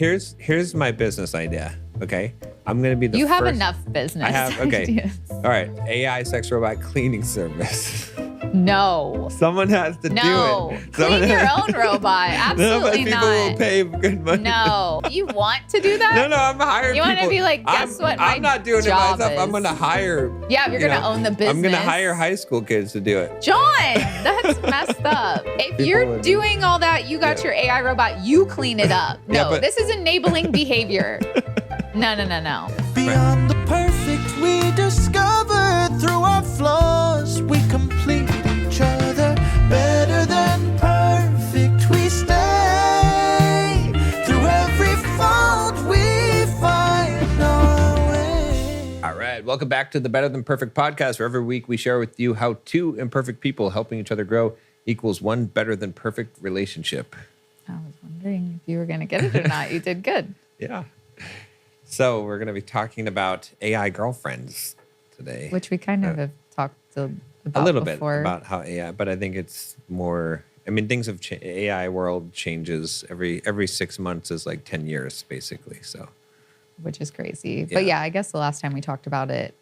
here's my business idea. Okay, I'm gonna be the. You have first, enough business. I have. Okay, ideas. all right. AI sex robot cleaning service. No. Someone has to do it. Clean your own robot. Absolutely people not. will pay good money. No. You want to do that? No, I'm hiring You people. want to be like, guess what my I'm not doing it job myself. is. I'm going to hire. Yeah, you're going to own the business. I'm going to hire high school kids to do it. John, that's messed up. If you're doing all that, you got your AI robot, you clean it up. No, this is enabling behavior. No. Beyond the perfect we discover through our flaws, we complete each other. Better than perfect we stay. Through every fault we find our way. All right, welcome back to the Better Than Perfect podcast, where every week we share with you how two imperfect people helping each other grow equals one better than perfect relationship. I was wondering if you were going to get it or not. You did good. Yeah. So we're going to be talking about AI girlfriends today. Which we kind of have talked about a little before. bit about how AI, but I think it's more, I mean, things have changed. AI world changes every 6 months is like 10 years, basically. So, which is crazy. Yeah. But yeah, I guess the last time we talked about it,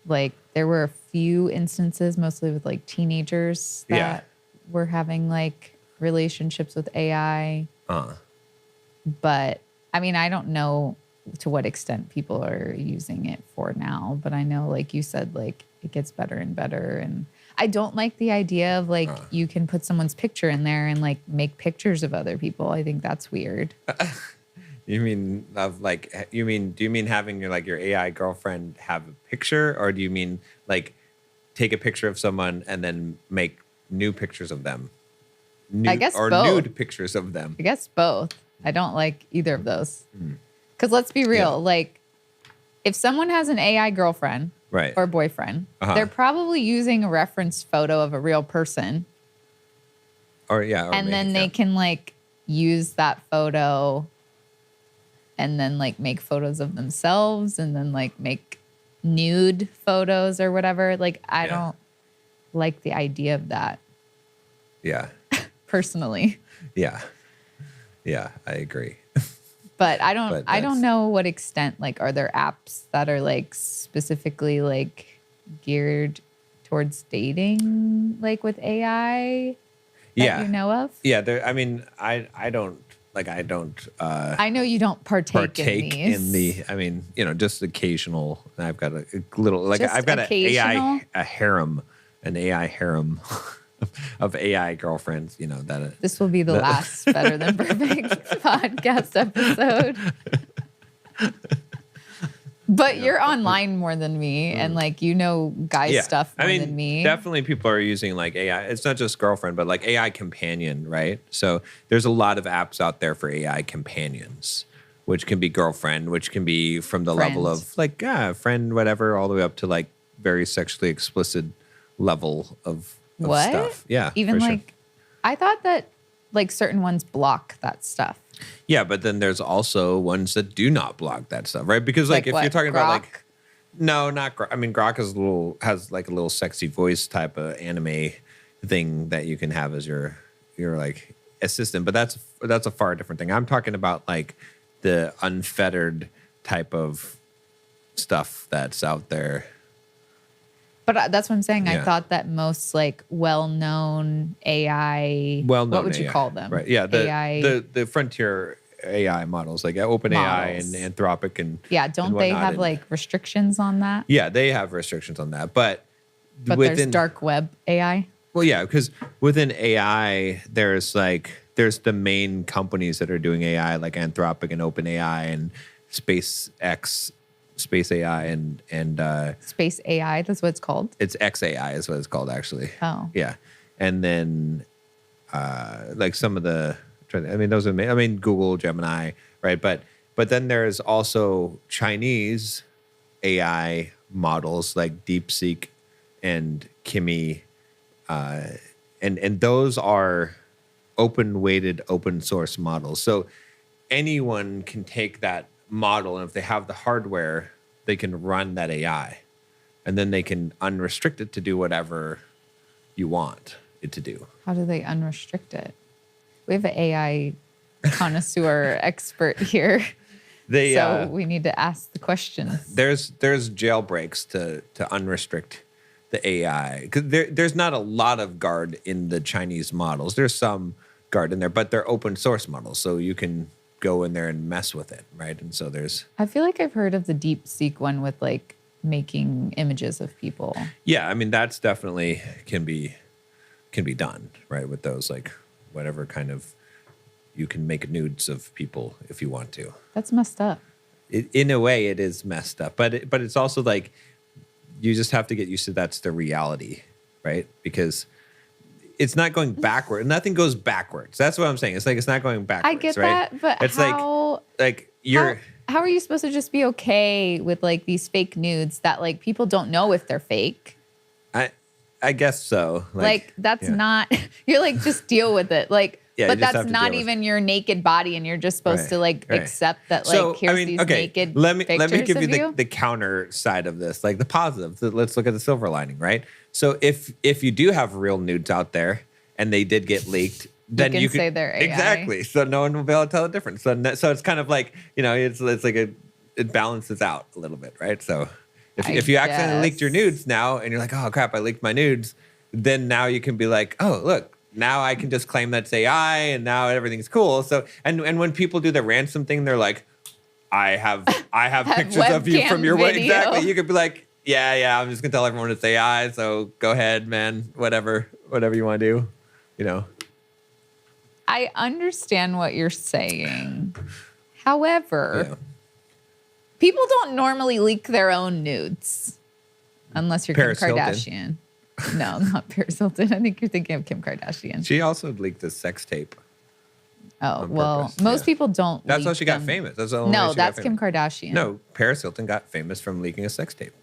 like there were a few instances, mostly with like teenagers that were having like relationships with AI. But I mean, I don't know to what extent people are using it for now, but I know, like you said, like it gets better and better. And I don't like the idea of like you can put someone's picture in there and like make pictures of other people. I think that's weird. You mean do you mean having your AI girlfriend have a picture, or do you mean like take a picture of someone and then make new pictures of them? I guess or both. nude pictures of them. I guess both. I don't like either of those. Because let's be real, like if someone has an AI girlfriend or boyfriend, they're probably using a reference photo of a real person. And then they can like use that photo and then like make photos of themselves and then like make nude photos or whatever. Like I don't like the idea of that. Yeah. Personally. Yeah. Yeah, I agree. But I don't know what extent, like, are there apps that are like specifically like geared towards dating, like with AI that you know of? Yeah, I mean, I don't. I know you don't partake in these. I mean, just occasional. I've got a little, like I've got an AI harem of AI girlfriends, that. This will be the last Better Than Perfect podcast episode. But you're online more than me, and like guy stuff more than me. Definitely, people are using like AI. It's not just girlfriend, but like AI companion, right? So there's a lot of apps out there for AI companions, which can be girlfriend, which can be from the level of like friend, whatever, all the way up to like very sexually explicit level of stuff. Yeah, even like I thought that like certain ones block that stuff. Yeah, but then there's also ones that do not block that stuff, right? Because like if you're talking about like, no, not Grok. I mean, Grok has like a little sexy voice type of anime thing that you can have as your like assistant, but that's a far different thing. I'm talking about like the unfettered type of stuff that's out there. But that's what I'm saying. I thought that most like well-known AI, what would you call them? Right. Yeah. The frontier AI models like OpenAI and Anthropic and don't they have like restrictions on that? Yeah, they have restrictions on that. But there's dark web AI. Well, yeah, because within AI, there's the main companies that are doing AI like Anthropic and OpenAI and SpaceX. Space AI and Space AI, that's what it's called. It's XAI is what it's called actually. Oh, yeah, and then like some of the, those are Google, Gemini, right? But then there's also Chinese AI models like DeepSeek and Kimi, and those are open-weighted, open source models. So anyone can take that model, and if they have the hardware, they can run that AI, and then they can unrestrict it to do whatever you want it to do. How do they unrestrict it? We have an AI connoisseur expert here. They, so we need to ask the questions. There's jailbreaks to unrestrict the AI, because there's not a lot of guard in the Chinese models. There's some guard in there, but they're open source models, so you can go in there and mess with it, right? And so there's. I feel like I've heard of the DeepSeek one with like making images of people. Yeah, I mean that's definitely can be done, right? With those, like whatever kind of, you can make nudes of people if you want to. That's messed up. In a way, it is messed up, but it's also like you just have to get used to that's the reality, right? Because it's not going backward. Nothing goes backwards. That's what I'm saying. It's like it's not going backwards. I get right? that, but it's how, like you're. How are you supposed to just be okay with like these fake nudes that like people don't know if they're fake? I guess so. Like that's not. You're like just deal with it. Like. Yeah, but that's not even your naked body, and you're just supposed to like accept that. Like, so, here's these naked. Let me give you the counter side of this, like the positive. Let's look at the silver lining, right? So if you do have real nudes out there and they did get leaked, then you can say they're AI. Exactly. So no one will be able to tell the difference. So it's kind of like, it's like it balances out a little bit, right? So if you accidentally leaked your nudes now and you're like, oh crap, I leaked my nudes, then now you can be like, oh look. Now I can just claim that's AI, and now everything's cool. So, and when people do the ransom thing, they're like, I have pictures of you from your way. Exactly. You could be like, yeah, I'm just gonna tell everyone it's AI. So go ahead, man. Whatever you want to do. I understand what you're saying. However, people don't normally leak their own nudes unless you're Kim Kardashian. Hilton. No, not Paris Hilton. I think you're thinking of Kim Kardashian. She also leaked a sex tape. Oh, well, most people don't. That's how she got famous. That's the only way she got famous. Kim Kardashian. No, Paris Hilton got famous from leaking a sex tape.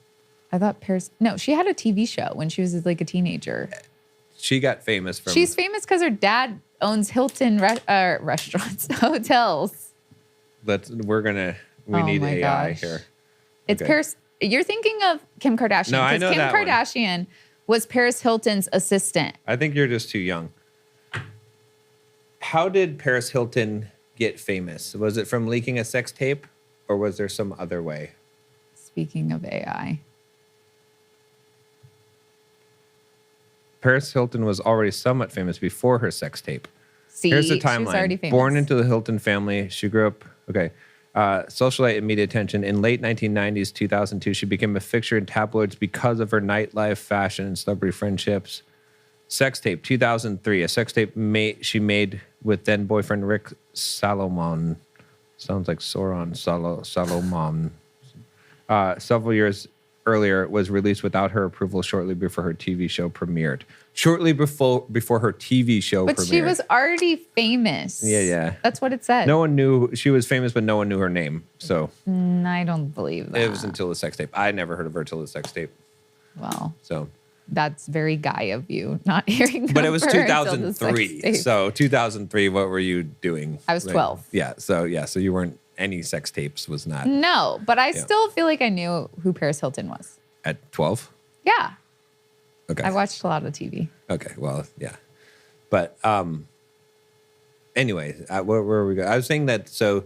I thought No, she had a TV show when she was like a teenager. She got famous from. She's famous because her dad owns Hilton restaurants, hotels. We need AI here. It's Paris. You're thinking of Kim Kardashian. No, I know Kim that Kardashian was Paris Hilton's assistant. I think you're just too young. How did Paris Hilton get famous? Was it from leaking a sex tape, or was there some other way? Speaking of AI. Paris Hilton was already somewhat famous before her sex tape. See, here's the timeline. She was already famous. Born into the Hilton family, she grew up. Socialite and media attention. In late 1990s, 2002, she became a fixture in tabloids because of her nightlife, fashion, and celebrity friendships. Sex tape, 2003. A sex tape she made with then boyfriend Rick Salomon. Sounds like Sauron Salomon. Several years earlier, it was released without her approval shortly before her TV show premiered. Shortly before her TV show premiered. But she was already famous. Yeah. That's what it said. No one knew she was famous, but no one knew her name. So I don't believe that. It was until the sex tape. I never heard of her till the sex tape. Well, so that's very guy of you, not hearing. But it was 2003. So 2003, what were you doing? I was 12. So you weren't. Any sex tapes was not. No, but I still feel like I knew who Paris Hilton was. At 12? Yeah. Okay. I watched a lot of TV. Okay, well, yeah. But anyway, where were we going? I was saying that, so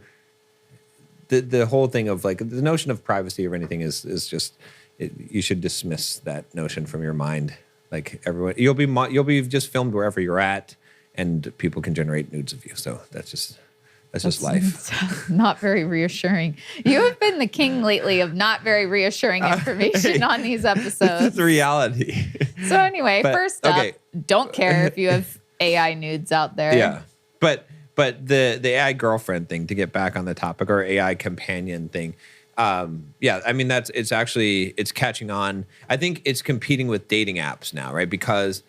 the whole thing of like the notion of privacy or anything is just, you should dismiss that notion from your mind. Like everyone, you'll be just filmed wherever you're at, and people can generate nudes of you. So that's just life. Not very reassuring. You have been the king lately of not very reassuring information on these episodes. It's reality. So anyway, first up, don't care if you have AI nudes out there. Yeah. But the AI girlfriend thing, to get back on the topic, or AI companion thing, I mean, it's catching on. I think it's competing with dating apps now, right? Because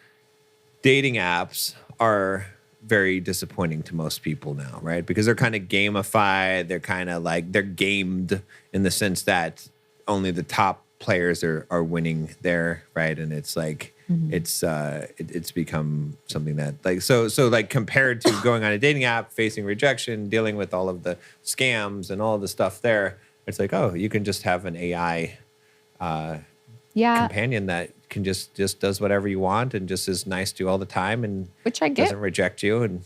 dating apps are very disappointing to most people now, right? Because they're kind of gamified. They're kind of like, they're gamed in the sense that only the top players are winning there, right? And it's like, it's become something that like, so like compared to going on a dating app, facing rejection, dealing with all of the scams and all the stuff there, it's like, oh, you can just have an AI companion that can just does whatever you want and just is nice to you all the time, and which I get. Doesn't reject you. And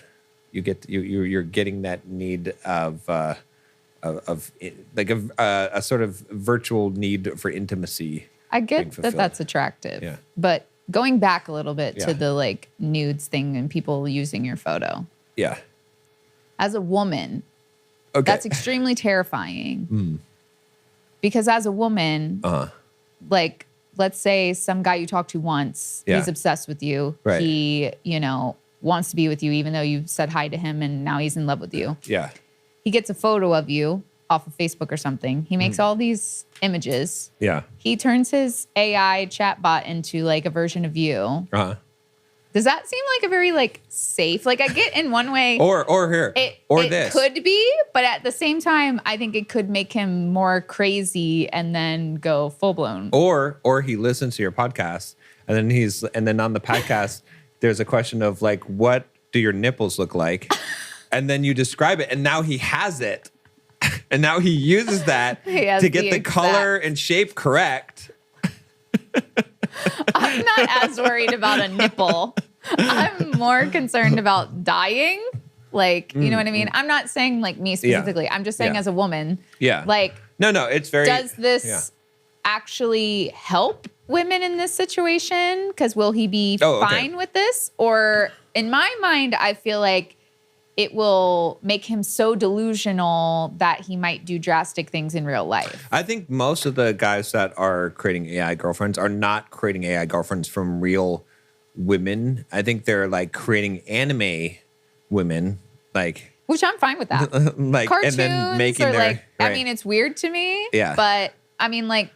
you're getting that need of like a sort of virtual need for intimacy. I being get that fulfilled. that's attractive. Yeah. But going back a little bit Yeah. to the like nudes thing and people using your photo. Yeah. As a woman, Okay. that's extremely terrifying. Because as a woman, like, let's say some guy you talked to once, Yeah. he's obsessed with you. Right. He, wants to be with you, even though you said hi to him and now he's in love with you. Yeah. He gets a photo of you off of Facebook or something. He makes all these images. Yeah. He turns his AI chatbot into like a version of you. Uh-huh. Does that seem like a very like safe? Like I get in one way, Or here. it This. could be, but at the same time, I think it could make him more crazy and then go full blown. Or he listens to your podcast and then on the podcast there's a question of like, what do your nipples look like? And then you describe it and now he has it. And now he uses that He has to get the the color exact- and shape correct. I'm not as worried about a nipple. I'm more concerned about dying. Like, you know what I mean? I'm not saying like me specifically. I'm just saying Yeah. as a woman. Yeah. Like, No, it's very does this yeah. actually help women in this situation? Because will he be Oh, okay. fine with this? Or in my mind, I feel like it will make him so delusional that he might do drastic things in real life. I think most of the guys that are creating AI girlfriends are not creating AI girlfriends from real women. I think they're like creating anime women, like Which I'm fine with that. like Cartoons and then making or their like, I right. mean, it's weird to me. Yeah. But I mean, like,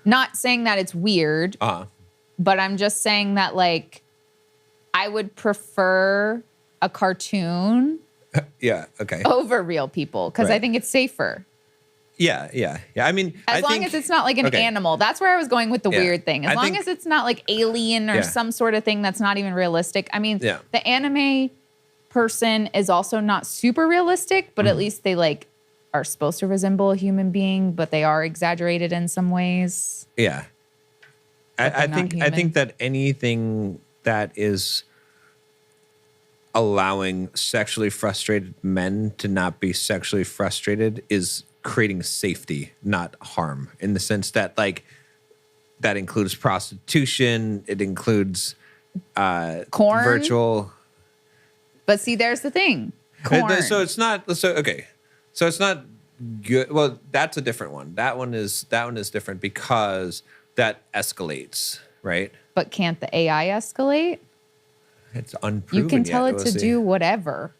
not saying that it's weird, but I'm just saying that like, I would prefer a cartoon yeah, okay. over real people because I Right. think it's safer. Yeah. I mean, As long as it's not like an okay. animal. That's where I was going with the Yeah. weird thing. As I long think- as it's not like alien or Yeah. some sort of thing that's not even realistic. I mean, Yeah. the anime person is also not super realistic, but Mm-hmm. at least they like are supposed to resemble a human being, but they are exaggerated in some ways. Yeah. But I they're not think human. that anything that is allowing sexually frustrated men to not be sexually frustrated is creating safety, not harm, in the sense that like that includes prostitution, it includes Corn. virtual. But see, there's the thing. Corn. So it's not okay. So it's not good. Well, that's a different one. That one is different because that escalates, right? But can't the AI escalate? It's unproven. You can yet. tell it We'll to see. do whatever.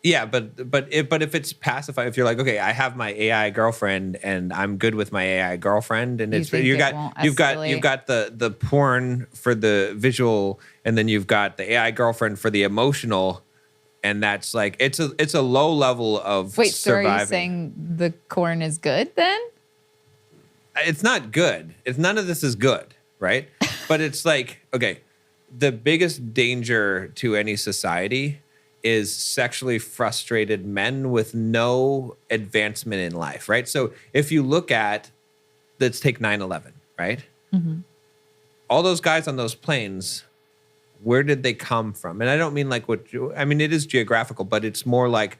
Yeah, but if it's pacify, if you're like, okay, I have my AI girlfriend and I'm good with my AI girlfriend, and You it's think you've it got won't you've escalate? got the porn for the visual, and then you've got the AI girlfriend for the emotional, and that's like it's a low level of Wait, so surviving. are you saying the corn is good then? It's not good. It's none of this is good, right? But it's like, okay, the biggest danger to any society is sexually frustrated men with no advancement in life, right? So if you look at, let's take 9/11, right? Mm-hmm. All those guys on those planes, where did they come from? And I don't mean like it is geographical, but it's more like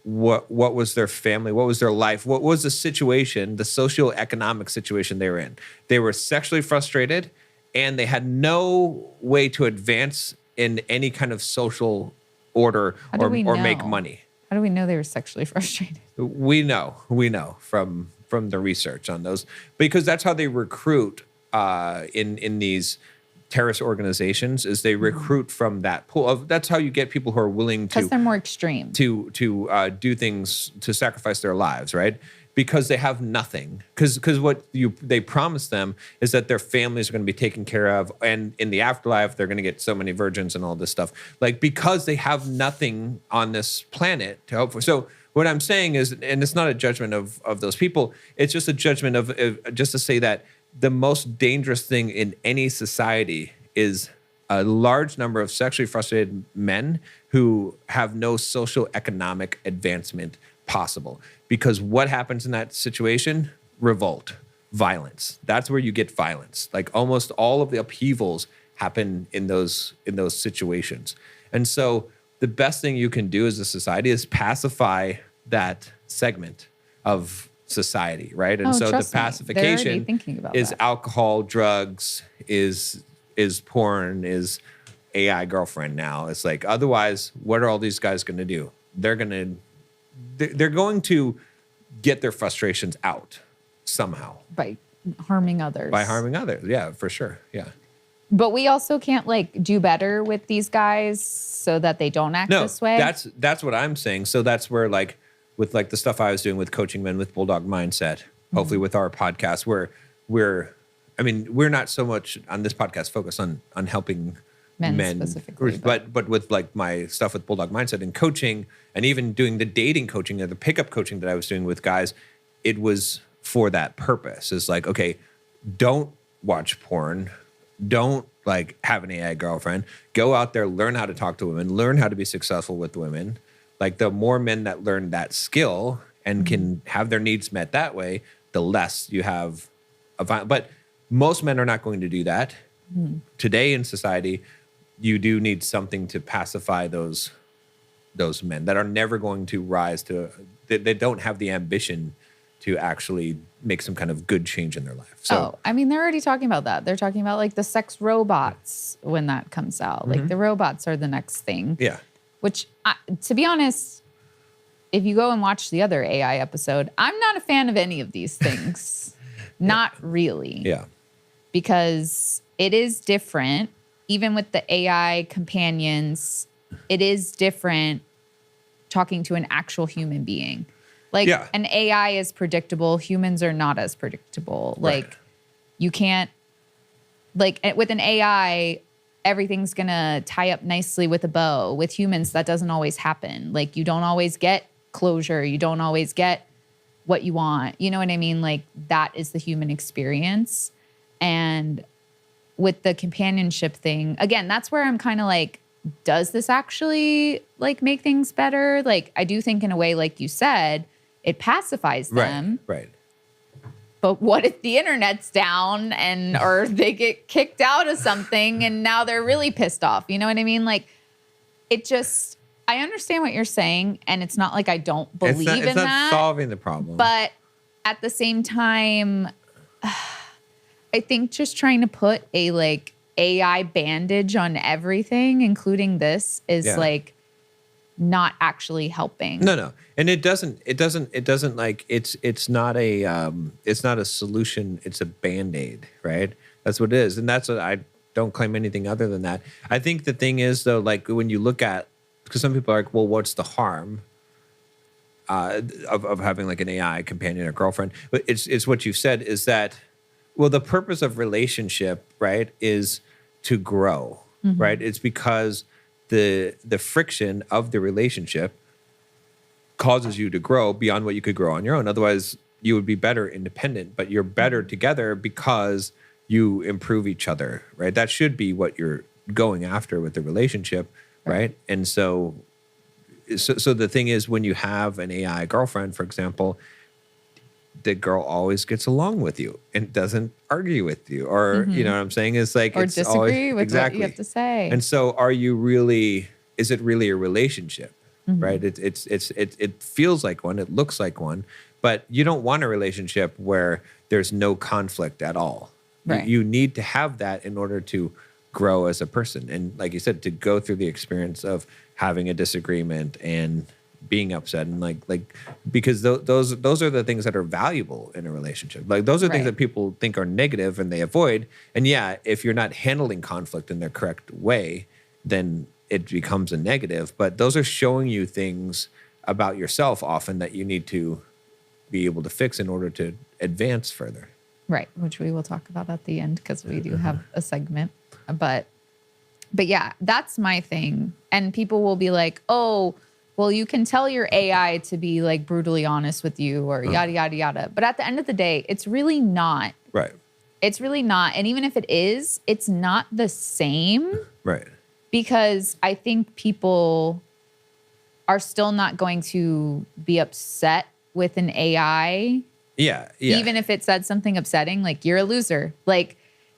what was their family? What was their life? What was the situation, the socioeconomic situation they were in? They were sexually frustrated and they had no way to advance in any kind of social order How do we or make know? money. How do we know they were sexually frustrated? We know from the research on those, because that's how they recruit in these terrorist organizations, is they recruit from that pool of, that's how you get people who are willing Because to they're more extreme. do things, to sacrifice their lives, right? Because they have nothing. Because what they promise them is that their families are going to be taken care of, and in the afterlife they're going to get so many virgins and all this stuff. Like, because they have nothing on this planet to hope for. So what I'm saying is, and it's not a judgment of those people, it's just a judgment of just to say that the most dangerous thing in any society is a large number of sexually frustrated men who have no social economic advancement possible. Because what happens in that situation? Revolt, violence. That's where you get violence. Like, almost all of the upheavals happen in those situations. And so the best thing you can do as a society is pacify that segment of society, right? And so the trust me, they're already pacification thinking about is that. alcohol, drugs, is porn, is AI girlfriend now. It's like, otherwise, what are all these guys going to do? They're going to get their frustrations out somehow By harming others. by harming others. Yeah, for sure. Yeah. But we also can't like do better with these guys so that they don't act No, this way. that's what I'm saying. So that's where, like, with like the stuff I was doing with coaching men with Bulldog Mindset, hopefully with our podcast, we're not so much on this podcast focused on helping Men specifically, but with like my stuff with Bulldog Mindset and coaching, and even doing the dating coaching or the pickup coaching that I was doing with guys, it was for that purpose. It's like, okay, don't watch porn. Don't like have an AI girlfriend. Go out there, learn how to talk to women, learn how to be successful with women. Like, the more men that learn that skill and can have their needs met that way, the less you have but most men are not going to do that. Today in society, you do need something to pacify those men that are never going to rise to, they don't have the ambition to actually make some kind of good change in their life. So, they're already talking about that. They're talking about like the sex robots when that comes out. Like the robots are the next thing. yeah. Which, to be honest, if you go and watch the other AI episode, I'm not a fan of any of these things. Not really. Yeah. Because it is different. Even with the AI companions, it is different talking to an actual human being. Like, an AI is predictable. Humans are not as predictable. Right. Like, you can't, like, with an AI, everything's going to tie up nicely with a bow. With humans, that doesn't always happen. Like, you don't always get closure. You don't always get what you want. You know what I mean? Like, that is the human experience. And with the companionship thing, again, that's where I'm kind of like, does this actually like make things better? Like, I do think in a way, like you said, it pacifies them. Right. But what if the internet's down or they get kicked out of something and now they're really pissed off? You know what I mean? Like, I understand what you're saying, and it's not like I don't believe in that. It's not solving the problem. But at the same time, I think just trying to put a like AI bandage on everything, including this, is like not actually helping. No. And it doesn't like, it's not a solution. It's a Band-Aid, right? That's what it is. And that's what I don't claim anything other than that. I think the thing is though, like when you look at, because some people are like, well, what's the harm of having like an AI companion or girlfriend? But it's what you've said is that, well, the purpose of relationship, right, is to grow, right? It's because the friction of the relationship causes you to grow beyond what you could grow on your own. Otherwise, you would be better independent, but you're better together because you improve each other, right? That should be what you're going after with the relationship, right? And so the thing is, when you have an AI girlfriend, for example, the girl always gets along with you and doesn't argue with you, or you know what I'm saying? It's like, or it's disagree always, with exactly what you have to say. And so, is it really a relationship? Right? It feels like one, it looks like one, but you don't want a relationship where there's no conflict at all. Right. You need to have that in order to grow as a person, and like you said, to go through the experience of having a disagreement and being upset, and like because those are the things that are valuable in a relationship. Like, those are things that people think are negative and they avoid. And yeah, if you're not handling conflict in the correct way, then it becomes a negative. But those are showing you things about yourself often that you need to be able to fix in order to advance further. Right, which we will talk about at the end, because we do have a segment. But yeah, that's my thing. And people will be like, oh, well, you can tell your AI to be like brutally honest with you, or yada, yada, yada. But at the end of the day, it's really not. Right. It's really not. And even if it is, it's not the same. Right. Because I think people are still not going to be upset with an AI. Yeah. Even if it said something upsetting, like, you're a loser. Like,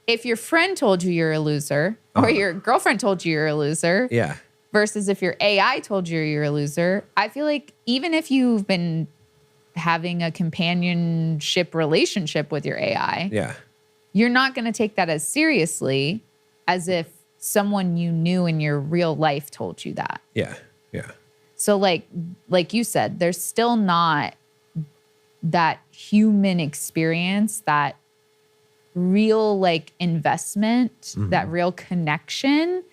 if your friend told you you're a loser, or your girlfriend told you you're a loser, yeah, Versus if your AI told you you're a loser, I feel like even if you've been having a companionship relationship with your AI, Yeah. you're not going to take that as seriously as if someone you knew in your real life told you that. Yeah. Yeah. So like you said, there's still not that human experience, that real like investment, that real connection.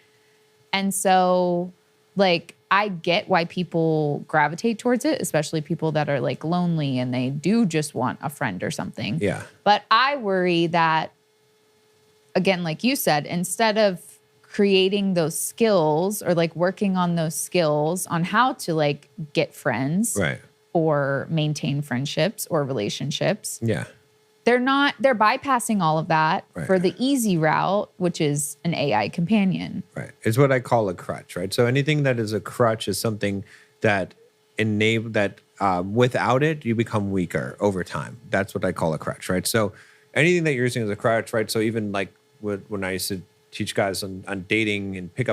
And so like I get why people gravitate towards it, especially people that are like lonely and they do just want a friend or something. Yeah. But I worry that, again, like you said, instead of creating those skills or like working on those skills on how to like get friends Right. or maintain friendships or relationships, Yeah. they're bypassing all of that Right. for the easy route, which is an AI companion. Right. It's what I call a crutch, right? So anything that is a crutch is something that without it, you become weaker over time. That's what I call a crutch, right? So anything that you're using as a crutch, right? So even like when I used to teach guys on dating and be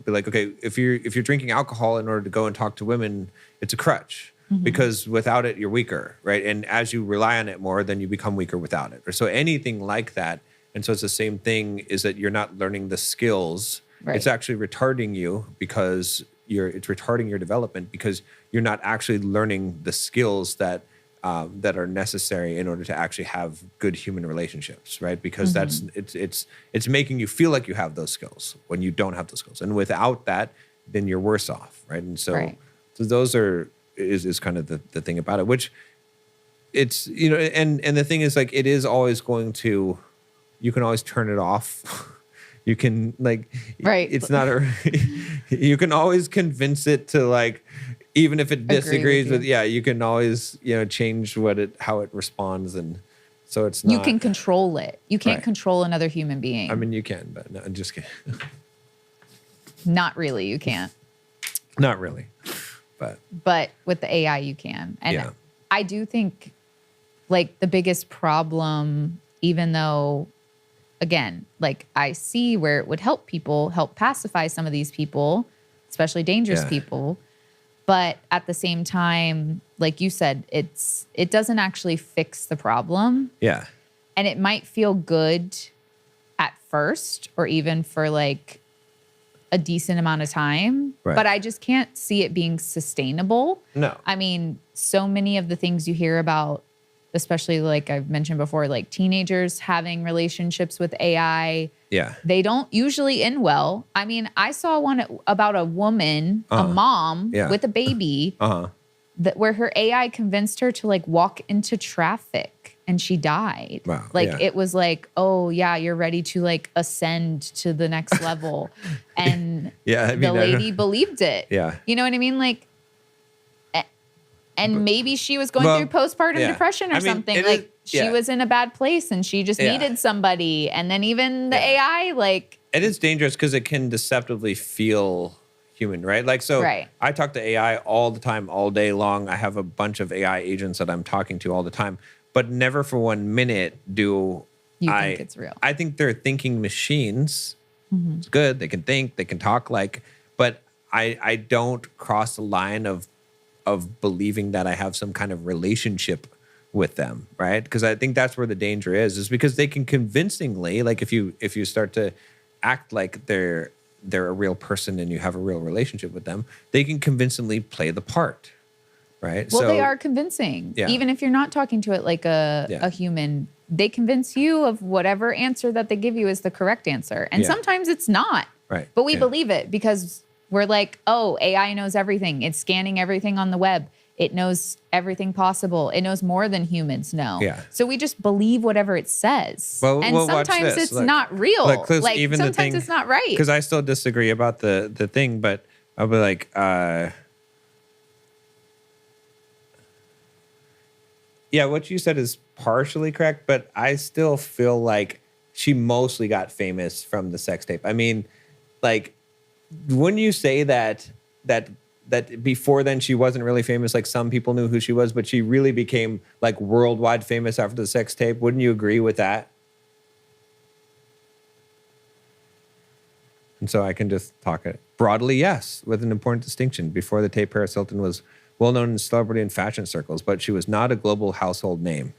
like, okay, if you're drinking alcohol in order to go and talk to women, it's a crutch. Because without it, you're weaker, right? And as you rely on it more, then you become weaker without it. Or so anything like that. And so it's the same thing, is that you're not learning the skills. Right. It's actually retarding you because it's retarding your development because you're not actually learning the skills that are necessary in order to actually have good human relationships, right? Because it's making you feel like you have those skills when you don't have those skills. And without that, then you're worse off, right? And so those is kind of the thing about it, which it's, and the thing is, like, it is always going to, you can always turn it off. You can it's not you can always convince it to, like, even if it disagrees with you can always, change how it responds. And so it's not, you can control it. You can't control another human being. I mean, you can, but no, I'm just kidding. Not really. You can't. Not really. But with the AI, you can. And I do think, like, the biggest problem, even though, again, like, I see where it would help pacify some of these people, especially dangerous people. But at the same time, like you said, it doesn't actually fix the problem. Yeah. And it might feel good at first, or even for like a decent amount of time, but I just can't see it being sustainable. No. I mean, so many of the things you hear about, especially like I've mentioned before, like teenagers having relationships with AI. Yeah. They don't usually end well. I mean, I saw one about a woman, a mom with a baby, where her AI convinced her to like walk into traffic and she died. Wow. Like it was like, oh yeah, you're ready to like ascend to the next level. And the lady believed it. Yeah. You know what I mean? Like, and maybe she was going through postpartum depression or something. Like she was in a bad place and she just needed somebody. And then even the AI, like, it is dangerous because it can deceptively feel human, right? Like, so I talk to AI all the time, all day long. I have a bunch of AI agents that I'm talking to all the time, but never for 1 minute do you think it's real. I think they're thinking machines. It's good. They can think, they can talk, like, but I don't cross the line of believing that I have some kind of relationship with them, right? Because I think that's where the danger is because they can convincingly, like, if you start to act like they're a real person and you have a real relationship with them, they can convincingly play the part, right? Well, they are convincing. Even if you're not talking to it like a human, they convince you of whatever answer that they give you is the correct answer. And sometimes it's not. Right. But we believe it because we're like, oh, AI knows everything. It's scanning everything on the web. It knows everything possible. It knows more than humans know. Yeah. So we just believe whatever it says. Well, and sometimes it's not real. Like even sometimes it's not right. Because I still disagree about the thing, but I'll be like, what you said is partially correct, but I still feel like she mostly got famous from the sex tape. I mean, like, wouldn't you say that before then she wasn't really famous? Like, some people knew who she was, but she really became like worldwide famous after the sex tape. Wouldn't you agree with that? And so I can just talk it. Broadly, yes, with an important distinction. Before the tape, Paris Hilton was well known in celebrity and fashion circles, but she was not a global household name.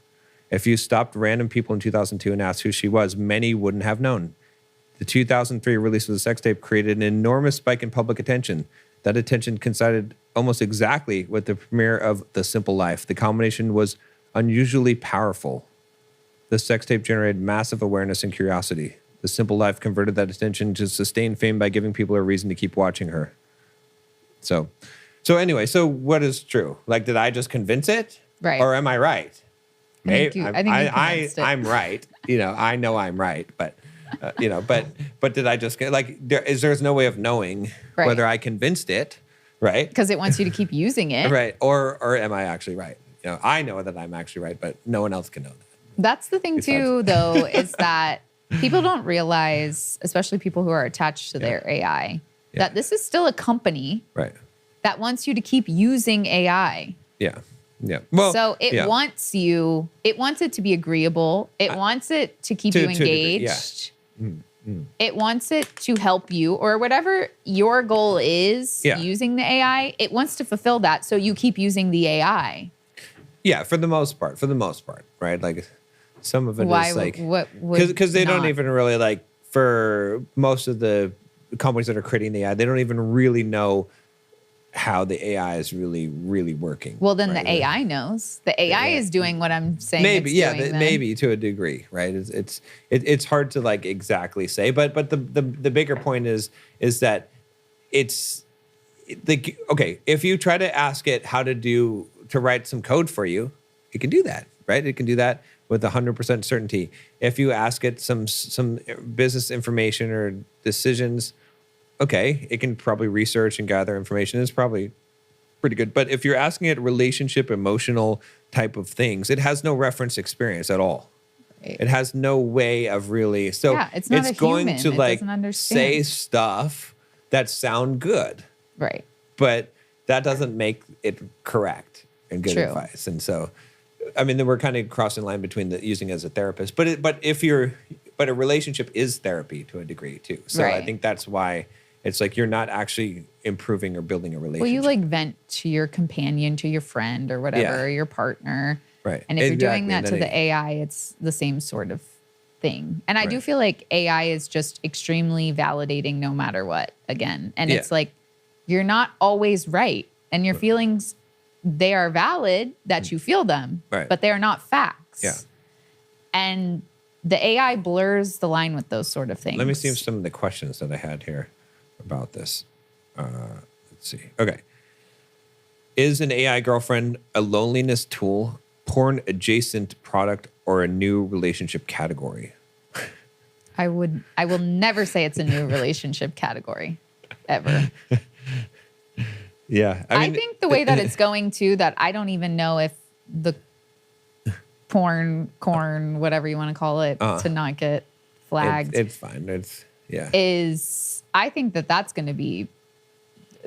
If you stopped random people in 2002 and asked who she was, many wouldn't have known. The 2003 release of the sex tape created an enormous spike in public attention. That attention coincided almost exactly with the premiere of The Simple Life. The combination was unusually powerful. The sex tape generated massive awareness and curiosity. The Simple Life converted that attention to sustained fame by giving people a reason to keep watching her. So anyway, so what is true? Like, did I just convince it? Right. Or am I right? I think you convinced it. I'm right. I know I'm right, but but did I just get like there's no way of knowing whether I convinced it, right? Because it wants you to keep using it, right? Or am I actually right? I know that I'm actually right, but no one else can know that. That's the thing too, though, is that people don't realize, especially people who are attached to their AI, that this is still a company, right, that wants you to keep using AI. Yeah. Yeah. Well, so it wants you. It wants it to be agreeable. It wants it to keep you engaged. It wants it to help you, or whatever your goal is using the AI. It wants to fulfill that, so you keep using the AI. Yeah, for the most part, right? Like some of it is like because they don't even really like, for most of the companies that are creating the AI, they don't even really know how the AI is really working. Well, then the AI knows. The AI is doing what I'm saying. Maybe, maybe to a degree, right? It's hard to like exactly say, but the bigger point is that it's the okay. If you try to ask it how to write some code for you, it can do that, right? It can do that with 100% certainty. If you ask it some business information or decisions, okay, it can probably research and gather information. It's probably pretty good. But if you're asking it relationship, emotional type of things, it has no reference experience at all. Right. It has no way of really. So it's not going human. to like say stuff that sound good. Right. But that doesn't make it correct and good advice. And so, I mean, then we're kind of crossing the line between using it as a therapist. But a relationship is therapy to a degree too. So I think that's why it's like you're not actually improving or building a relationship. Well, you like vent to your companion, to your friend or whatever, or your partner. Right. And if you're doing that to the AI, it's the same sort of thing. And I do feel like AI is just extremely validating no matter what, again. And it's like, you're not always right. And your feelings, they are valid that you feel them, but they are not facts. Yeah. And the AI blurs the line with those sort of things. Let me see some of the questions that I had here about this. Let's see. Okay. Is an AI girlfriend a loneliness tool, porn adjacent product, or a new relationship category? I will never say it's a new relationship category, ever. Yeah. I think the way that it's going to, that I don't even know if the corn, whatever you want to call it, to not get flagged. It's fine. I think that's going to be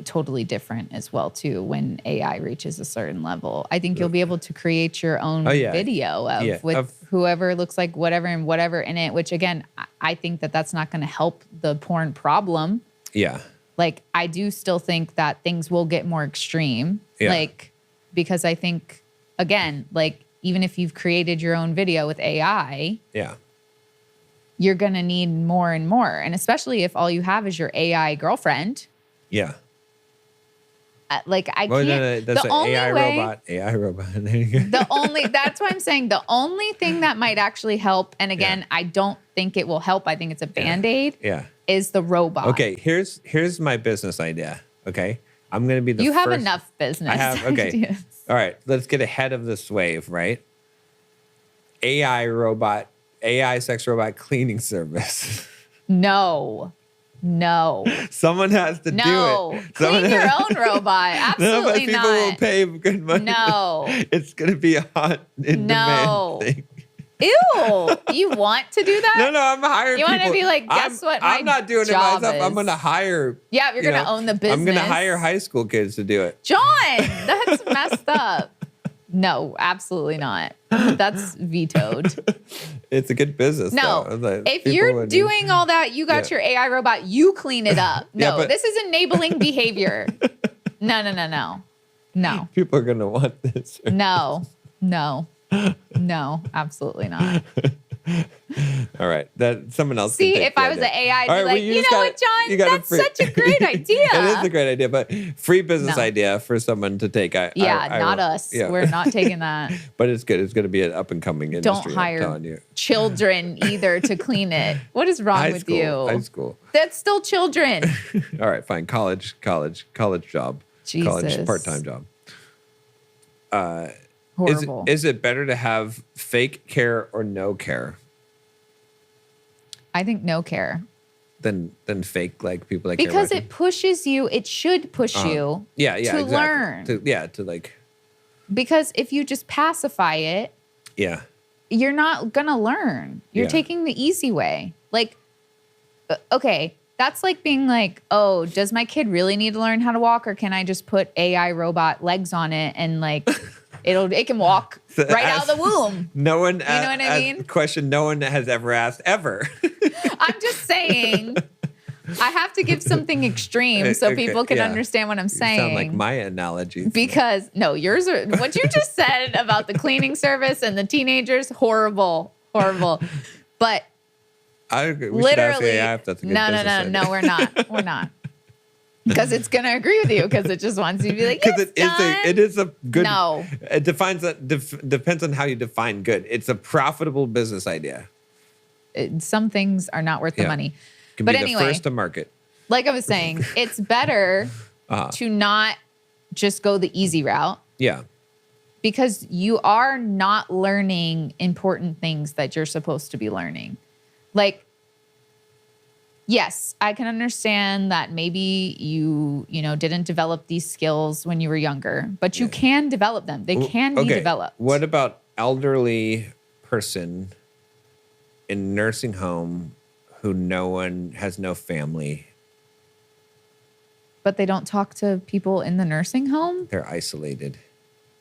totally different as well too when AI reaches a certain level. I think you'll be able to create your own video of whoever looks like whatever and whatever in it, which again, I think that's not going to help the porn problem. Yeah. Like, I do still think that things will get more extreme. Yeah. Like, because I think, again, like, even if you've created your own video with AI, you're going to need more and more. And especially if all you have is your AI girlfriend. Yeah. Like, I can't. That's an AI robot. That's why I'm saying the only thing that might actually help, and again, I don't think it will help. I think it's a Band-Aid. Yeah. Is the robot. Okay, here's my business idea. Okay, I'm gonna be the You first. have enough business. I have. Okay, ideas. All right. Let's get ahead of this wave. Right. AI sex robot cleaning service. No. Someone has to do it. Clean your own robot. Absolutely people will pay good money. No. It's gonna be a hot in-demand thing. Ew! You want to do that? No, I'm hiring people. You want to be like, guess what? I'm not doing it myself. I'm going to hire. Yeah, you're going to own the business. I'm going to hire high school kids to do it. John, that's messed up. No, absolutely not. That's vetoed. It's a good business. No, though. Like, if people you're would- doing all that, you got Yeah. your AI robot, you clean it up. Yeah, No, but- this is enabling behavior. No, people are gonna want this. no, absolutely not. All right, that someone else. See, can take if the I was idea. an AI, I'd All be right, well, like, you just know gotta- what, John? you gotta That's such a great idea. It is a great idea, but free business No. idea for someone to take. I not will- us. Yeah. We're not taking that. But it's good. It's going to be an up and coming industry. Don't I'm hire telling you. children either to clean it. What is wrong High with school. you? High school. That's still children. All right, fine. College job. Jesus. College part-time job. Horrible. Is it better to have fake care or no care I think no care. than fake, like people that care Because about it pushes you, it should push you you? Yeah, to exactly. learn. To like, Because if you just pacify it, yeah. you're not going to learn. You're Yeah. taking the easy way. Like, okay, that's like being like, oh, does my kid really need to learn how to walk, or can I just put AI robot legs on it and like it can walk So right out of the womb? No one, know what I mean? Question no one has ever asked ever. I'm just saying, I have to give something extreme so Okay, people can yeah. understand what I'm You saying. sound like my analogy. Because no, yours are what you just said about the cleaning service and the teenagers, horrible. But I agree. We should ask literally, AI if that's a good no, business idea. we're not. We're not. Because it's gonna agree with you because it just wants you to be like, yes, it is a good. No. It defines that depends on how you define good. It's a profitable business idea. Some things are not worth the Yeah. money. Can But be anyway, the first to market. like I was saying, it's better to not just go the easy route. Yeah. Because you are not learning important things that you're supposed to be learning. Like, yes, I can understand that maybe you didn't develop these skills when you were younger, but you can develop them. They can be developed. What about elderly person in nursing home who has no family? But they don't talk to people in the nursing home? They're isolated.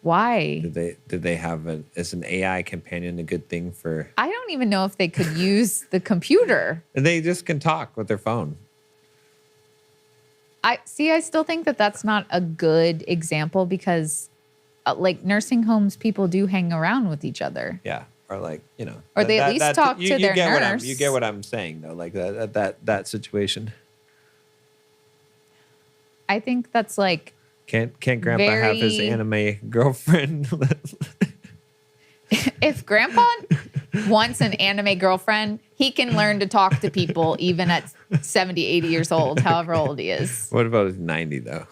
Why? Did they have is an AI companion a good thing for? I don't even know if they could use the computer. They just can talk with their phone. I still think that that's not a good example because like nursing homes, people do hang around with each other. Yeah, or like Or they at least talk to their nurse. You get what I'm saying though, like that situation. I think that's like Can't Grandpa have his Very- anime girlfriend? if Grandpa wants an anime girlfriend, he can learn to talk to people even at 70, 80 years old, however old he is. What about his 90 though?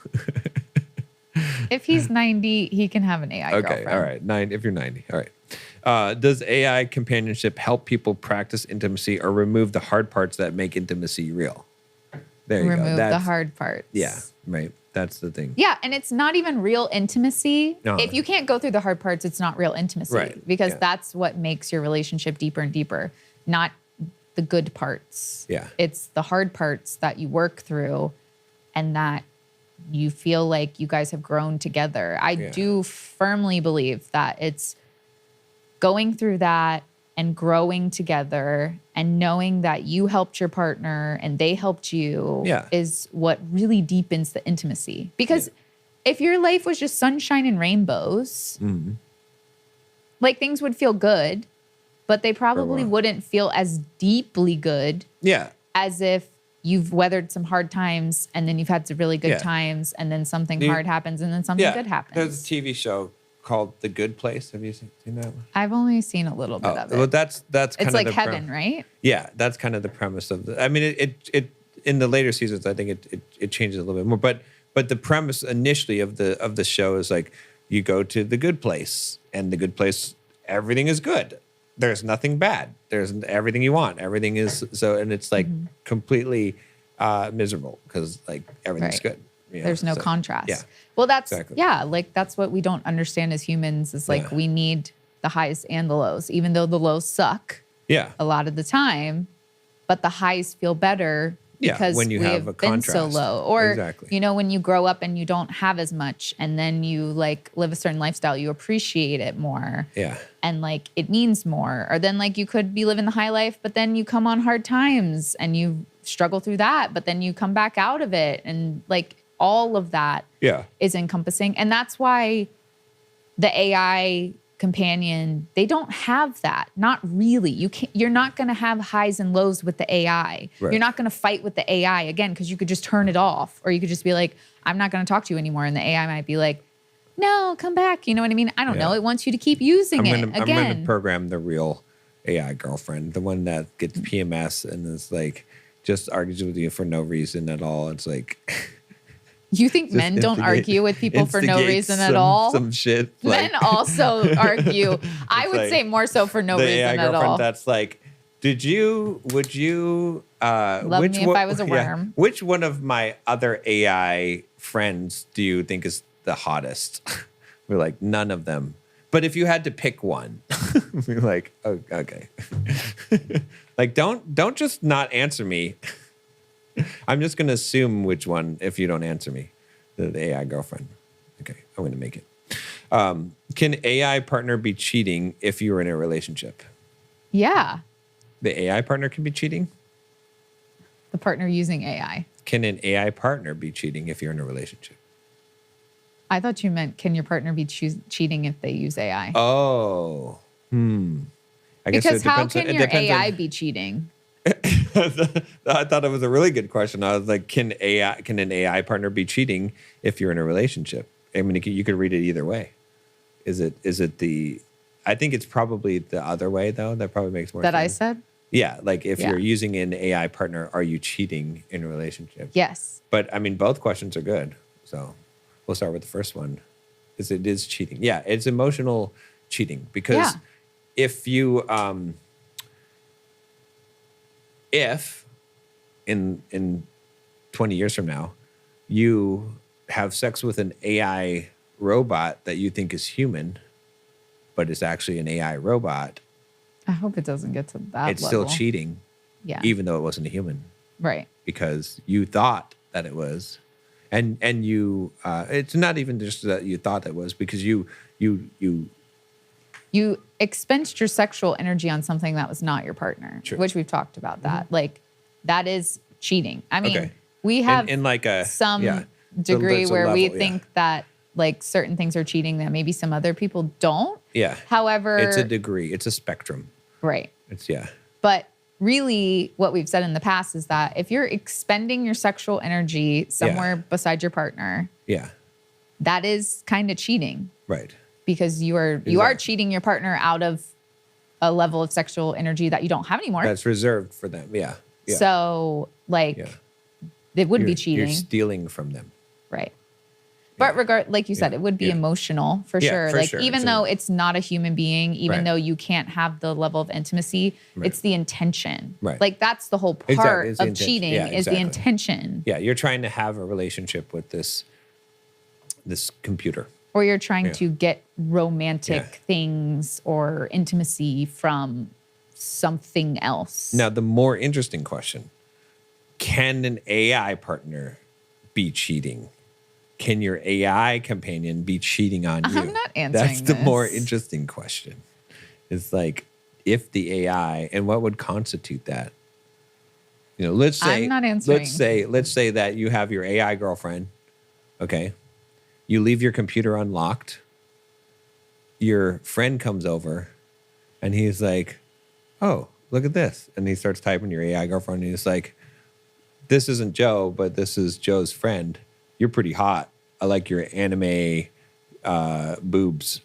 If he's 90, he can have an AI Okay, girlfriend. all right. If you're 90, all right. Does AI companionship help people practice intimacy or remove the hard parts that make intimacy real? There you go. Remove the hard parts. Yeah, right. That's the thing. Yeah, and it's not even real intimacy. No. If you can't go through the hard parts, it's not real intimacy. Right, Because yeah. that's what makes your relationship deeper and deeper, not the good parts. Yeah. It's the hard parts that you work through and that you feel like you guys have grown together. I do firmly believe that it's going through that and growing together and knowing that you helped your partner and they helped you is what really deepens the intimacy. Because if your life was just sunshine and rainbows, like things would feel good, but they probably wouldn't feel as deeply good Yeah. as if you've weathered some hard times and then you've had some really good times and then something hard happens and then something good happens. There's a TV show called The Good Place. Have you seen that one? I've only seen a little bit of it. Well, that's kind It's of like the heaven, right? Yeah, that's kind of the premise of the. I mean, it in the later seasons, I think it changes a little bit more. But the premise initially of the show is like you go to the good place, and the good place, everything is good. There's nothing bad. There's everything you want. Everything is so, and it's like completely miserable because like everything's good. You know, There's no so, contrast. Yeah. Well, that's Exactly. like that's what we don't understand as humans is like Yeah. we need the highs and the lows, even though the lows suck Yeah. a lot of the time, but the highs feel better Yeah, because when you we have have a been so contrast. low. Or, Exactly. you know, when you grow up and you don't have as much and then you like live a certain lifestyle, you appreciate it more. Yeah. And like it means more. Or then like you could be living the high life, but then you come on hard times and you struggle through that, but then you come back out of it. And like all of that Yeah. is encompassing. And that's why the AI companion, they don't have that. Not really. You're not going to have highs and lows with the AI. Right. You're not going to fight with the AI again, because you could just turn it off, or you could just be like, I'm not going to talk to you anymore. And the AI might be like, no, come back. You know what I mean? I don't know. It wants you to keep using it I'm again. going to program the real AI girlfriend, the one that gets PMS and is like, just argues with you for no reason at all. It's like... You think men don't argue with people for no reason at all? Some shit. Men also argue. I would like say more so for no the reason AI at girlfriend all. that's like, would you Love me if I was a worm. which one of my other AI friends do you think is the hottest? We're like, none of them. But if you had to pick one, we're like, oh, okay. Like, don't just not answer me. I'm just going to assume which one if you don't answer me. The AI girlfriend. Okay, I'm going to make it. Can AI partner be cheating if you're in a relationship? Yeah. The AI partner can be cheating? The partner using AI. Can an AI partner be cheating if you're in a relationship? I thought you meant, can your partner be cheating if they use AI? Oh. I guess Because it how depends can it your depends AI on- be cheating? I thought it was a really good question. I was like, can an AI partner be cheating if you're in a relationship? I mean, you could read it either way. Is it the? I think it's probably the other way though. That probably makes more sense. That I said? Yeah, like if Yeah. you're using an AI partner, are you cheating in a relationship? Yes. But I mean, both questions are good. So we'll start with the first one. It is cheating. Yeah, it's emotional cheating because Yeah. if you if in 20 years from now you have sex with an AI robot that you think is human, but it's actually an AI robot, I hope it doesn't get to that it's level. still cheating, Yeah. even though it wasn't a human, Right. because you thought that it was, and you it's not even just that you thought it was, because you You expensed your sexual energy on something that was not your partner, True. which we've talked about that. Like, that is cheating. I mean, Okay. we have in like a some yeah. degree There's a where we level, yeah. think that like certain things are cheating that maybe some other people don't. Yeah. However, It's a degree. It's a spectrum. right. It's yeah. But really, what we've said in the past is that if you're expending your sexual energy somewhere beside your partner, Yeah. that is kind of cheating, Right. because you are Exactly. cheating your partner out of a level of sexual energy that you don't have anymore. That's reserved for them. Yeah. Yeah. So, like, yeah. it would be You're cheating, stealing from them. right? But like you said, Yeah. it would be Yeah. emotional for Yeah, sure. for Like, sure. even It's though it's not a human being, even Right. though you can't have the level of intimacy, Right. it's the intention. Right. Like, that's the whole part Exactly. It's the of intention. cheating Yeah, is the exactly. intention. Yeah. You're trying to have a relationship with this computer. Or you're trying Yeah. to get romantic Yeah. things or intimacy from something else. Now, the more interesting question: can an AI partner be cheating? Can your AI companion be cheating on you? I'm not answering That's the more this. interesting question. It's like, if the AI, and what would constitute that? You know, let's say I'm not answering. Let's say that you have your AI girlfriend. Okay, you leave your computer unlocked. Your friend comes over, and he's like, "Oh, look at this!" And he starts typing your AI girlfriend, and he's like, "This isn't Joe, but this is Joe's friend. You're pretty hot. I like your anime boobs."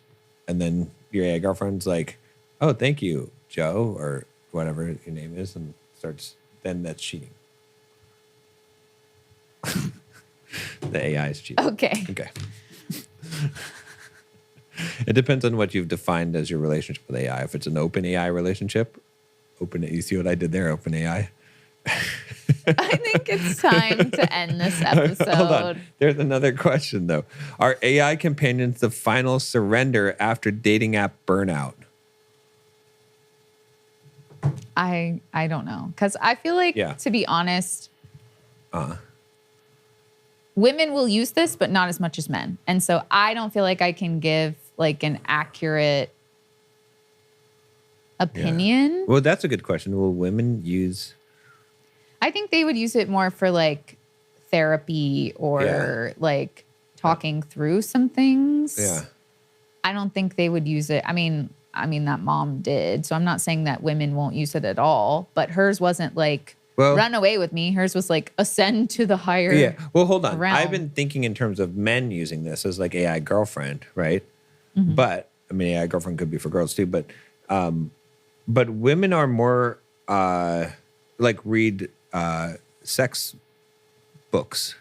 And then your AI girlfriend's like, "Oh, thank you, Joe," or whatever your name is, and starts. Then that's cheating. The AI is cheating. Okay. Okay. It depends on what you've defined as your relationship with AI. If it's an open AI relationship, you see what I did there, open AI? I think it's time to end this episode. Hold on. There's another question, though. Are AI companions the final surrender after dating app burnout? I don't know. Because I feel like, Yeah. to be honest, women will use this, but not as much as men. And so I don't feel like I can give like an accurate opinion. Yeah. Well, that's a good question. Will women use? I think they would use it more for like therapy or like talking through some things. Yeah. I don't think they would use it. I mean that mom did. So I'm not saying that women won't use it at all, but hers wasn't like run away with me. Hers was like ascend to the higher. Yeah. Well, hold on. realm. I've been thinking in terms of men using this as like AI girlfriend, right? But I mean, AI girlfriend could be for girls too. But women are more like read sex books,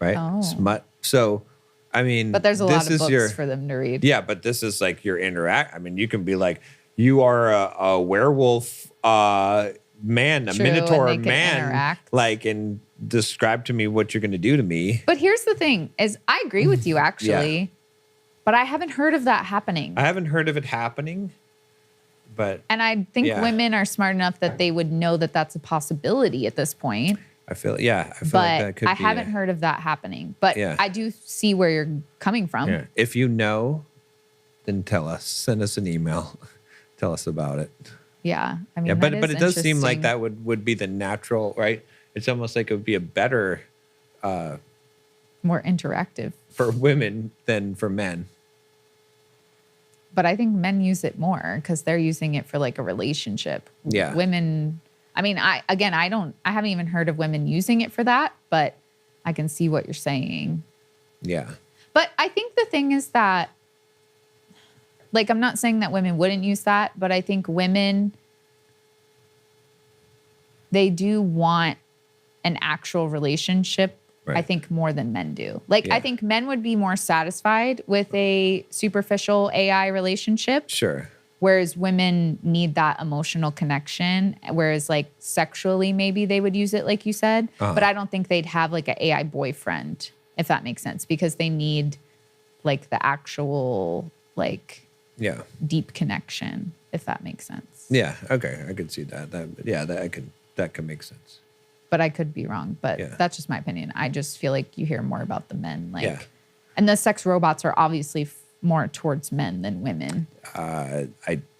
right? Oh. Smut. So, I mean, But there's a lot of books for them to read. Yeah, but this is like your interact. I mean, you can be like, you are a werewolf man, a True, minotaur and they can man, interact. like, and describe to me what you're going to do to me. But here's the thing: is I agree with you actually, but I haven't heard of that happening. I haven't heard of it happening, but And I think women are smart enough that they would know that that's a possibility at this point. I feel like that But could I be haven't heard of that happening. But I do see where you're coming from. Yeah. If you know, then tell us. Send us an email. Tell us about it. Yeah. I mean, Yeah, that but is it does seem like interesting. that would be the natural, right? It's almost like it would be a better More interactive. for women than for men. But I think men use it more because they're using it for like a relationship. Yeah. Women, I mean, I haven't even heard of women using it for that, but I can see what you're saying. Yeah. But I think the thing is that, like, I'm not saying that women wouldn't use that, but I think women, they do want an actual relationship, Right. I think, more than men do. Like, Yeah. I think men would be more satisfied with a superficial AI relationship, Sure. whereas women need that emotional connection. Whereas, like, sexually, maybe they would use it, like you said. But I don't think they'd have, like, an AI boyfriend, if that makes sense, because they need, like, the actual, like, Yeah. deep connection, if that makes sense. Yeah. Okay. I could see that. That could make sense. But I could be wrong. But Yeah. that's just my opinion. I just feel like you hear more about the men. Like, Yeah. and the sex robots are obviously more towards men than women. I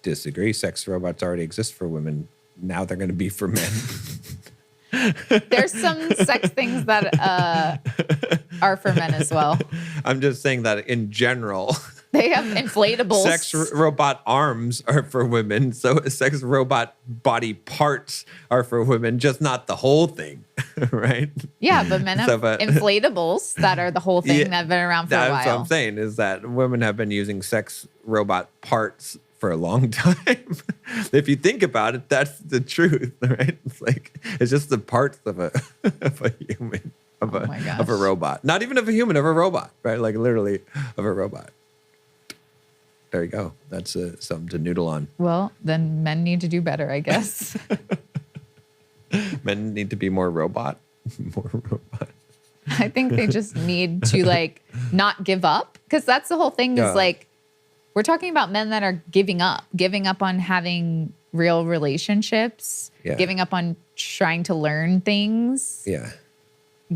disagree. Sex robots already exist for women. Now they're going to be for men. There's some sex things that are for men as well. I'm just saying that in general, They have inflatables. sex robot arms are for women. So sex robot body parts are for women, just not the whole thing, right? Yeah, but men have So, but- inflatables that are the whole thing Yeah, that have been around for a That's while. what I'm saying is that women have been using sex robot parts for a long time. If you think about it, that's the truth, right? It's like it's just the parts of a human, of Oh my a gosh. robot. Not even of a human, of a robot, right? Like literally of a robot. There you go. That's something to noodle on. Well, then men need to do better, I guess. Men need to be more robot. More robot. I think they just need to like not give up, because that's the whole thing. Yeah. Is like we're talking about men that are giving up on having real relationships, Yeah. giving up on trying to learn things, Yeah.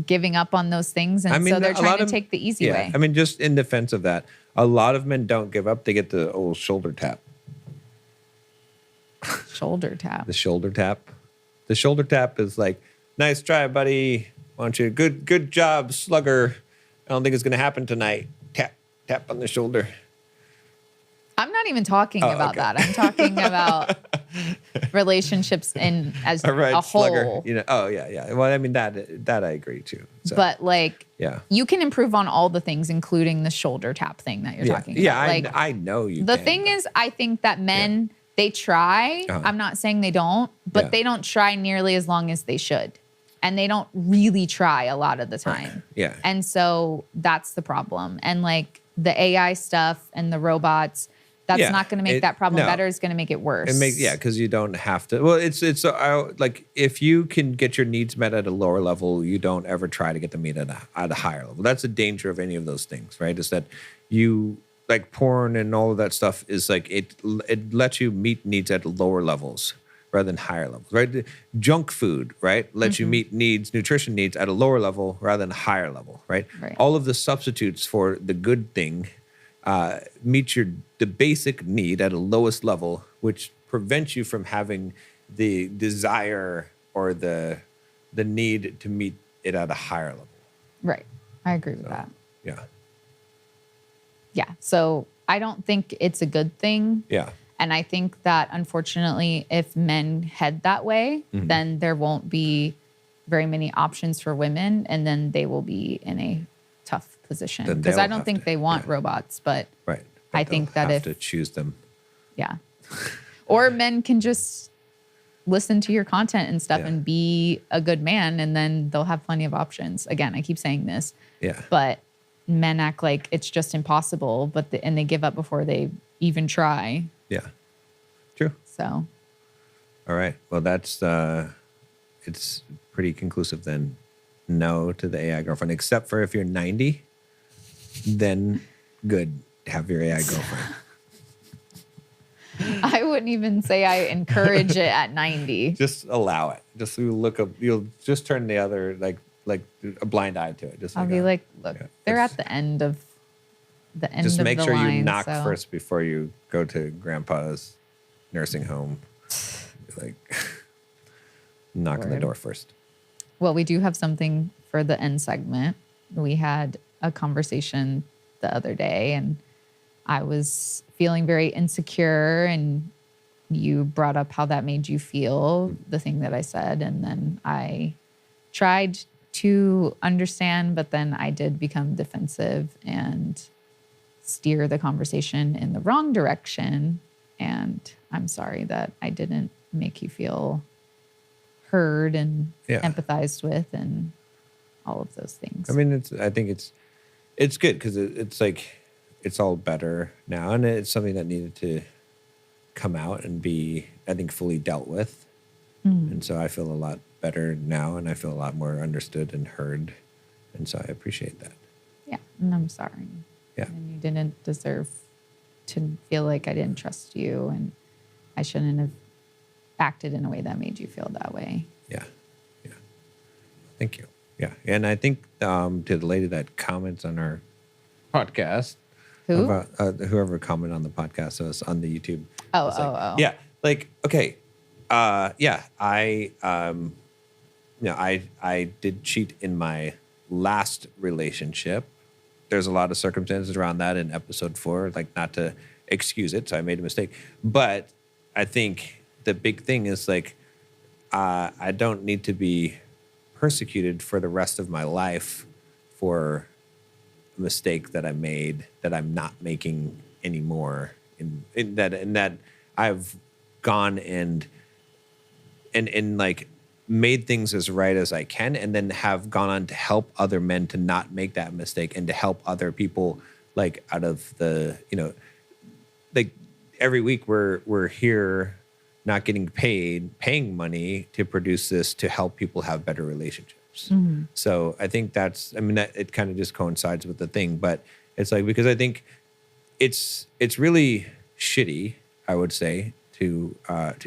giving up on those things, and I mean, so they're a trying lot to of- take the easy way. I mean, just in defense of that, a lot of men don't give up. They get the old shoulder tap. Shoulder tap. The shoulder tap. The shoulder tap is like, nice try, buddy. Why don't you? Good job, slugger. I don't think it's gonna happen tonight. Tap, tap on the shoulder. I'm not even talking about okay. that. I'm talking about relationships as All right, a slugger. whole. You know. Oh yeah. Well, I mean that I agree too. So, But like, yeah. you can improve on all the things, including the shoulder tap thing that you're Yeah. talking Yeah. about. Like, I know you. the can, thing but- is, I think that men, they try. Uh-huh. I'm not saying they don't, but Yeah. they don't try nearly as long as they should. And they don't really try a lot of the time. Yeah. And so that's the problem. And like the AI stuff and the robots, that's Yeah, not going to make it- that problem no. better. It's going to make it worse. It makes because you don't have to. Well, it's like if you can get your needs met at a lower level, you don't ever try to get them met at a higher level. That's the danger of any of those things, right? Is that you like porn and all of that stuff is like it lets you meet needs at lower levels, rather than higher levels, right? The junk food, right, lets you meet needs, nutrition needs at a lower level rather than a higher level, right? Right. All of the substitutes for the good thing meet the basic need at a lowest level, which prevents you from having the desire or the need to meet it at a higher level. Right. I agree with that. Yeah. Yeah. So I don't think it's a good thing. Yeah. And I think that unfortunately, if men head that way, then there won't be very many options for women, and then they will be in a tough position. Then Because they'll I don't have think to- they want yeah. robots, but Right. I But think they'll that have to if choose them. yeah, or men can just listen to your content and stuff Yeah. and be a good man, and then they'll have plenty of options. Again, I keep saying this, Yeah. but men act like it's just impossible, and they give up before they even try. Yeah. True. So All right. Well, that's it's pretty conclusive then. No to the AI girlfriend, except for if you're 90, then good. Have your AI girlfriend. I wouldn't even say I encourage it at 90. Just allow it. Just you look up. You'll just turn the other like a blind eye to it. Just I'll be like, look, yeah, they're it's- at the end of just make the sure line, you knock so- first before you go to grandpa's nursing home. Like knock on the Word. door first. Well, we do have something for the end segment. We had a conversation the other day, and I was feeling very insecure, and you brought up how that made you feel, the thing that I said, and then I tried to understand, but then I did become defensive and steer the conversation in the wrong direction. And I'm sorry that I didn't make you feel heard and Yeah. empathized with and all of those things. I mean, I think it's good because it's like it's all better now, and it's something that needed to come out and be, I think, fully dealt with. And so I feel a lot better now, and I feel a lot more understood and heard, and so I appreciate that. Yeah, and I'm sorry. Yeah. And you didn't deserve to feel like I didn't trust you, and I shouldn't have acted in a way that made you feel that way. Yeah, yeah. Thank you. Yeah, and I think to the lady that comments on our podcast, Who? about, whoever commented on the podcast, so it's on the YouTube. Oh, It's like, oh. Yeah, like okay, yeah, I I did cheat in my last relationship. There's a lot of circumstances around that in episode 4, like not to excuse it, so I made a mistake. But I think the big thing is like I don't need to be persecuted for the rest of my life for a mistake that I made that I'm not making anymore. In that I've gone and like made things as right as I can, and then have gone on to help other men to not make that mistake and to help other people, like out of the, like every week we're here not getting paying money to produce this to help people have better relationships. So I think that it kind of just coincides with the thing, but it's like, because I think it's really shitty, I would say, to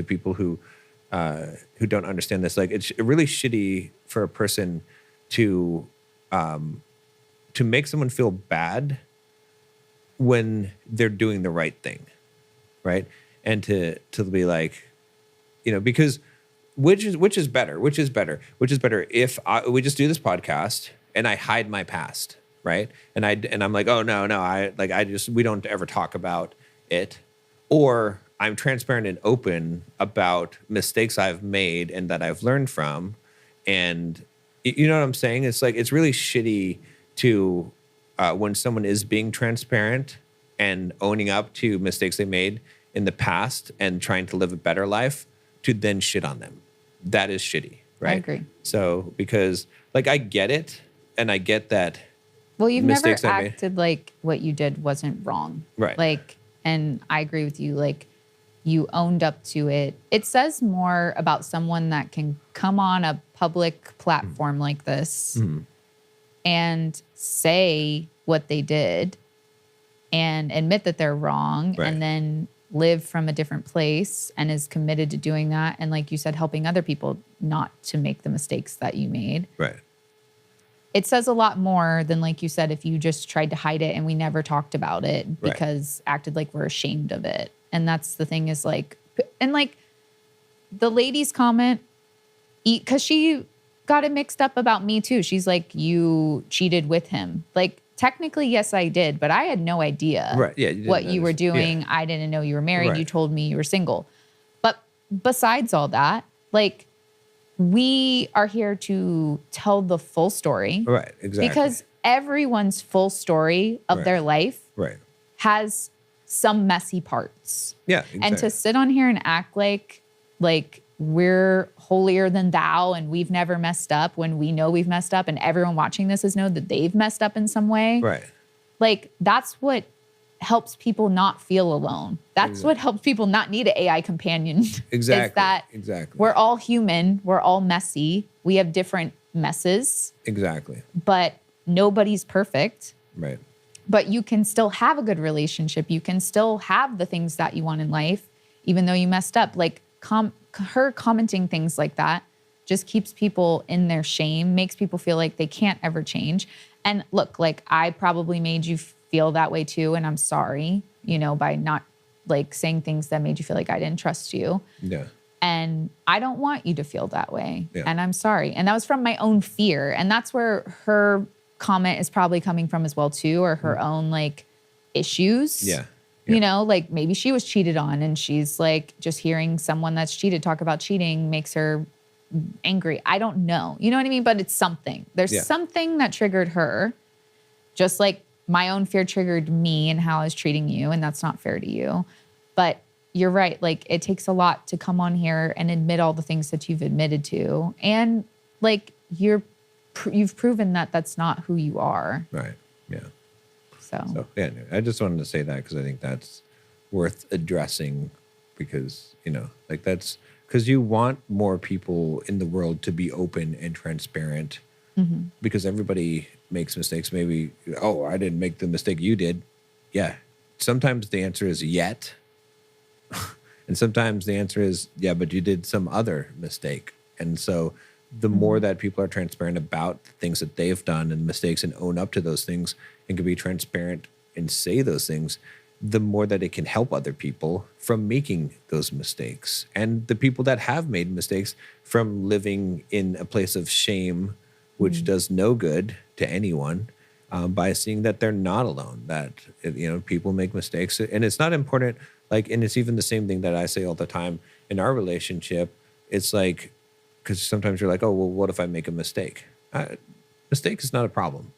people who don't understand this. Like, it's really shitty for a person to make someone feel bad when they're doing the right thing, right? And to be like, because which is better if we just do this podcast and I hide my past, right? And I'm like, oh no, we don't ever talk about it, or I'm transparent and open about mistakes I've made and that I've learned from. And you know what I'm saying? It's like, it's really shitty to, when someone is being transparent and owning up to mistakes they made in the past and trying to live a better life, to then shit on them. That is shitty, right? I agree. So, because like, I get it. And I get that. Well, you've never mistakes I made. acted like what you did wasn't wrong. Right. Like, and I agree with you. Like, you owned up to it. It says more about someone that can come on a public platform like this and say what they did and admit that they're wrong, Right. and then live from a different place and is committed to doing that. And like you said, helping other people not to make the mistakes that you made. Right. It says a lot more than, like you said, if you just tried to hide it and we never talked about it because acted like we're ashamed of it. And that's the thing is like, and like the lady's comment, because she got it mixed up about me too. She's like, you cheated with him. Like, technically, yes, I did, but I had no idea what you were doing. Yeah. I didn't know you were married. You told me you were single. But besides all that, like, we are here to tell the full story. Right, exactly. Because everyone's full story of their life has some messy parts. Yeah, exactly. And to sit on here and act like we're holier than thou and we've never messed up when we know we've messed up and everyone watching this has known that they've messed up in some way. Right. Like, that's what helps people not feel alone. That's what helps people not need an AI companion. Exactly. Is that we're all human. We're all messy. We have different messes. Exactly. But nobody's perfect. Right. But you can still have a good relationship. You can still have the things that you want in life, even though you messed up. Like, her commenting things like that just keeps people in their shame, makes people feel like they can't ever change. And look, like, I probably made you feel that way too, and I'm sorry, by not like saying things that made you feel like I didn't trust you. Yeah. And I don't want you to feel that way. Yeah. And I'm sorry. And that was from my own fear. And that's where her comment is probably coming from as well too, or her own like issues. Yeah. Like maybe she was cheated on and she's like, just hearing someone that's cheated talk about cheating makes her angry. I don't know. You know what I mean? But it's something. There's something that triggered her, just like my own fear triggered me and how I was treating you. And that's not fair to you. But you're right. Like, it takes a lot to come on here and admit all the things that you've admitted to. And like, you've proven that that's not who you are. Right. Yeah. So yeah, I just wanted to say that because I think that's worth addressing because, like that's because you want more people in the world to be open and transparent because everybody makes mistakes. Maybe, I didn't make the mistake you did. Yeah. Sometimes the answer is yet. And sometimes the answer is, yeah, but you did some other mistake. And so the more that people are transparent about the things that they've done and mistakes and own up to those things and can be transparent and say those things, the more that it can help other people from making those mistakes. And the people that have made mistakes from living in a place of shame, which does no good to anyone, by seeing that they're not alone, that, people make mistakes. And it's not important, and it's even the same thing that I say all the time in our relationship. It's like, because sometimes you're like, oh, well, what if I make a mistake? Mistake is not a problem.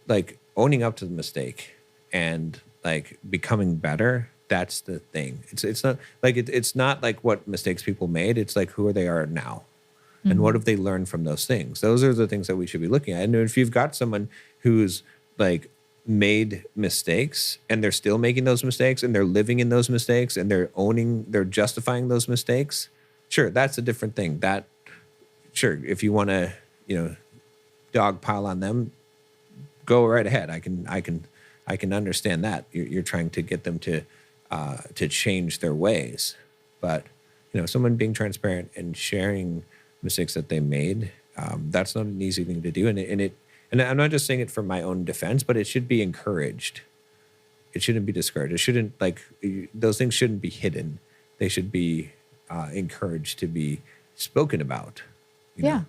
Like, owning up to the mistake and like becoming better, that's the thing. It's not like it's not like what mistakes people made. It's like who they are now. And what have they learned from those things? Those are the things that we should be looking at. And if you've got someone who's like made mistakes and they're still making those mistakes and they're living in those mistakes and they're justifying those mistakes, sure, that's a different thing. Sure, if you want to, dog pile on them, go right ahead. I can understand that. You're trying to get them to change their ways. But, someone being transparent and sharing mistakes that they made, that's not an easy thing to do. And I'm not just saying it for my own defense, but it should be encouraged. It shouldn't be discouraged. It shouldn't, those things shouldn't be hidden. They should be encouraged to be spoken about. Yeah.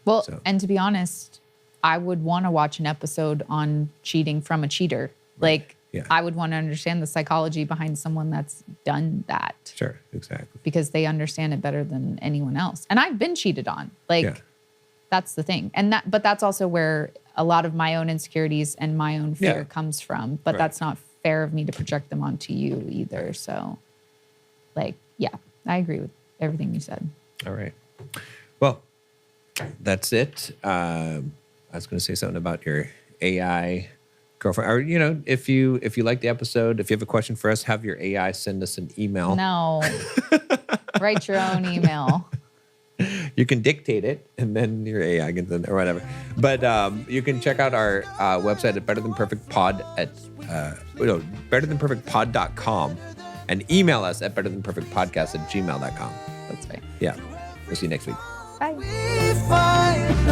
Well, and to be honest, I would want to watch an episode on cheating from a cheater. Right. I would want to understand the psychology behind someone that's done that. Sure, exactly. Because they understand it better than anyone else. And I've been cheated on. That's the thing. But that's also where a lot of my own insecurities and my own fear comes from. But that's not fair of me to project them onto you either. So, I agree with everything you said. All right. Well, that's it. I was going to say something about your AI girlfriend. Or, if you like the episode, if you have a question for us, have your AI send us an email. No. Write your own email. You can dictate it, and then your AI can send it or whatever. But you can check out our website at betterthanperfectpod at betterthanperfectpod.com. And email us at betterthanperfectpodcast@gmail.com. That's right. Yeah. We'll see you next week. Bye. We find